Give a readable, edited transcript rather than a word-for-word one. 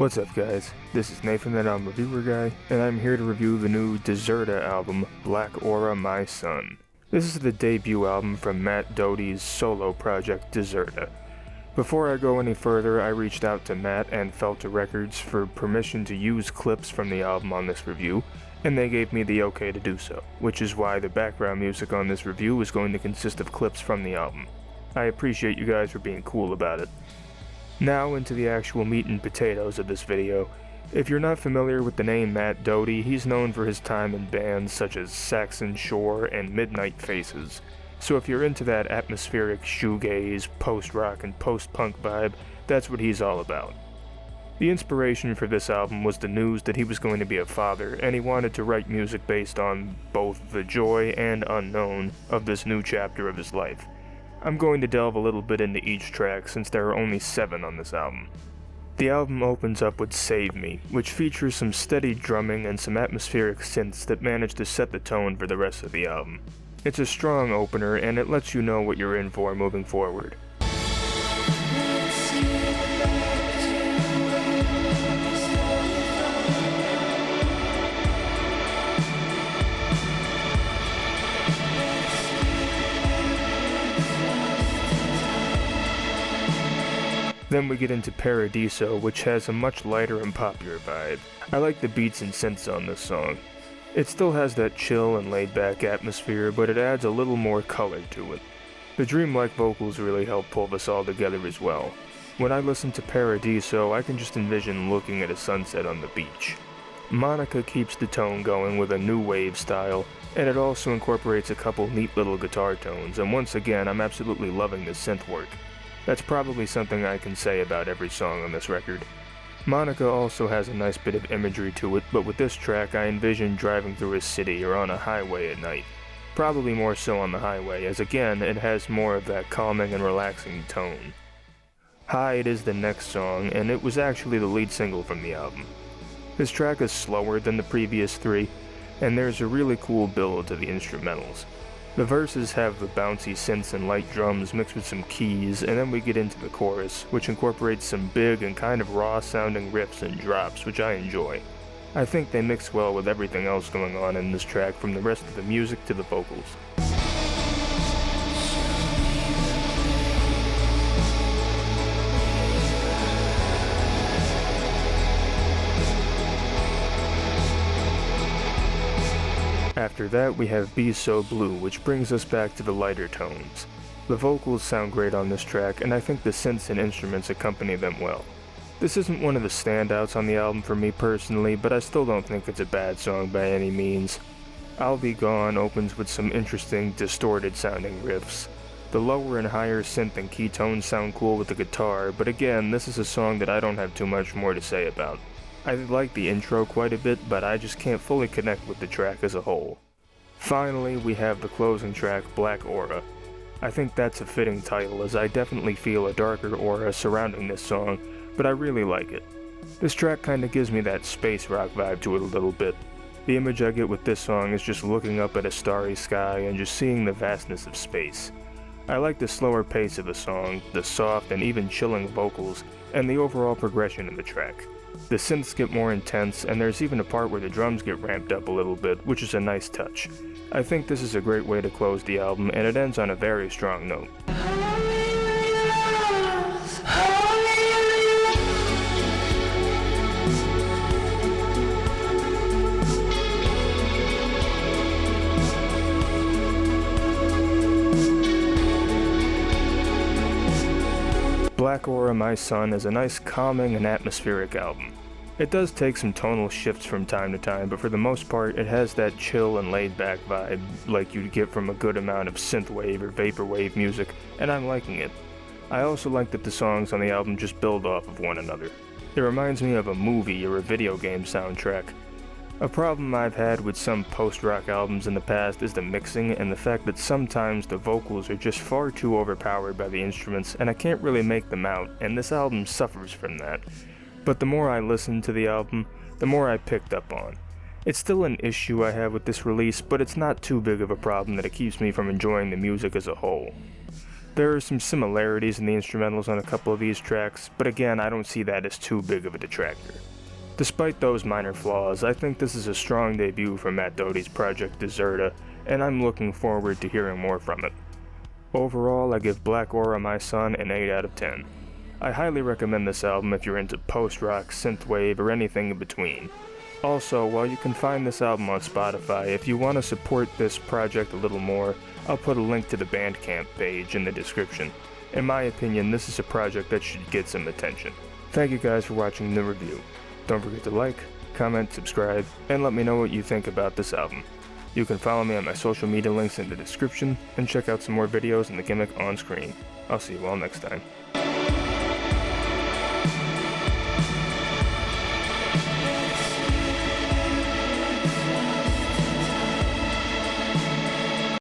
What's up guys, this is Nathan ThatAlbumReviewerGuy, and I'm here to review the new Deserta album, Black Aura My Son. This is the debut album from Matt Doty's solo project Deserta. Before I go any further, I reached out to Matt and Felte Records for permission to use clips from the album on this review, and they gave me the okay to do so, which is why the background music on this review is going to consist of clips from the album. I appreciate you guys for being cool about it. Now into the actual meat and potatoes of this video. If you're not familiar with the name Matt Doty, he's known for his time in bands such as Saxon Shore and Midnight Faces. So if you're into that atmospheric shoegaze, post-rock and post-punk vibe, that's what he's all about. The inspiration for this album was the news that he was going to be a father, and he wanted to write music based on both the joy and unknown of this new chapter of his life. I'm going to delve a little bit into each track since there are only 7 on this album. The album opens up with Save Me, which features some steady drumming and some atmospheric synths that manage to set the tone for the rest of the album. It's a strong opener and it lets you know what you're in for moving forward. Then we get into Paradiso, which has a much lighter and poppier vibe. I like the beats and synths on this song. It still has that chill and laid-back atmosphere, but it adds a little more color to it. The dreamlike vocals really help pull this all together as well. When I listen to Paradiso, I can just envision looking at a sunset on the beach. Monica keeps the tone going with a new wave style, and it also incorporates a couple neat little guitar tones, and once again, I'm absolutely loving the synth work. That's probably something I can say about every song on this record. Monica also has a nice bit of imagery to it, but with this track I envision driving through a city or on a highway at night. Probably more so on the highway, as again, it has more of that calming and relaxing tone. Hide is the next song, and it was actually the lead single from the album. This track is slower than the previous 3, and there's a really cool build to the instrumentals. The verses have the bouncy synths and light drums mixed with some keys, and then we get into the chorus, which incorporates some big and kind of raw sounding riffs and drops, which I enjoy. I think they mix well with everything else going on in this track, from the rest of the music to the vocals. After that we have Be So Blue, which brings us back to the lighter tones. The vocals sound great on this track, and I think the synths and instruments accompany them well. This isn't one of the standouts on the album for me personally, but I still don't think it's a bad song by any means. I'll Be Gone opens with some interesting, distorted sounding riffs. The lower and higher synth and key tones sound cool with the guitar, but again, this is a song that I don't have too much more to say about. I like the intro quite a bit, but I just can't fully connect with the track as a whole. Finally, we have the closing track, Black Aura. I think that's a fitting title, as I definitely feel a darker aura surrounding this song, but I really like it. This track kinda gives me that space rock vibe to it a little bit. The image I get with this song is just looking up at a starry sky and just seeing the vastness of space. I like the slower pace of the song, the soft and even chilling vocals, and the overall progression of the track. The synths get more intense, and there's even a part where the drums get ramped up a little bit, which is a nice touch. I think this is a great way to close the album, and it ends on a very strong note. Black Aura My Son is a nice calming and atmospheric album. It does take some tonal shifts from time to time, but for the most part it has that chill and laid back vibe like you'd get from a good amount of synthwave or vaporwave music, and I'm liking it. I also like that the songs on the album just build off of one another. It reminds me of a movie or a video game soundtrack. A problem I've had with some post-rock albums in the past is the mixing and the fact that sometimes the vocals are just far too overpowered by the instruments and I can't really make them out, and this album suffers from that. But the more I listened to the album, the more I picked up on. It's still an issue I have with this release, but it's not too big of a problem that it keeps me from enjoying the music as a whole. There are some similarities in the instrumentals on a couple of these tracks, but again, I don't see that as too big of a detractor. Despite those minor flaws, I think this is a strong debut for Matt Doty's project Deserta, and I'm looking forward to hearing more from it. Overall, I give Black Aura My Son an 8 out of 10. I highly recommend this album if you're into post-rock, synthwave, or anything in between. Also, while you can find this album on Spotify, if you want to support this project a little more, I'll put a link to the Bandcamp page in the description. In my opinion, this is a project that should get some attention. Thank you guys for watching the review. Don't forget to like, comment, subscribe, and let me know what you think about this album. You can follow me on my social media links in the description, and check out some more videos and the gimmick on screen. I'll see you all next time.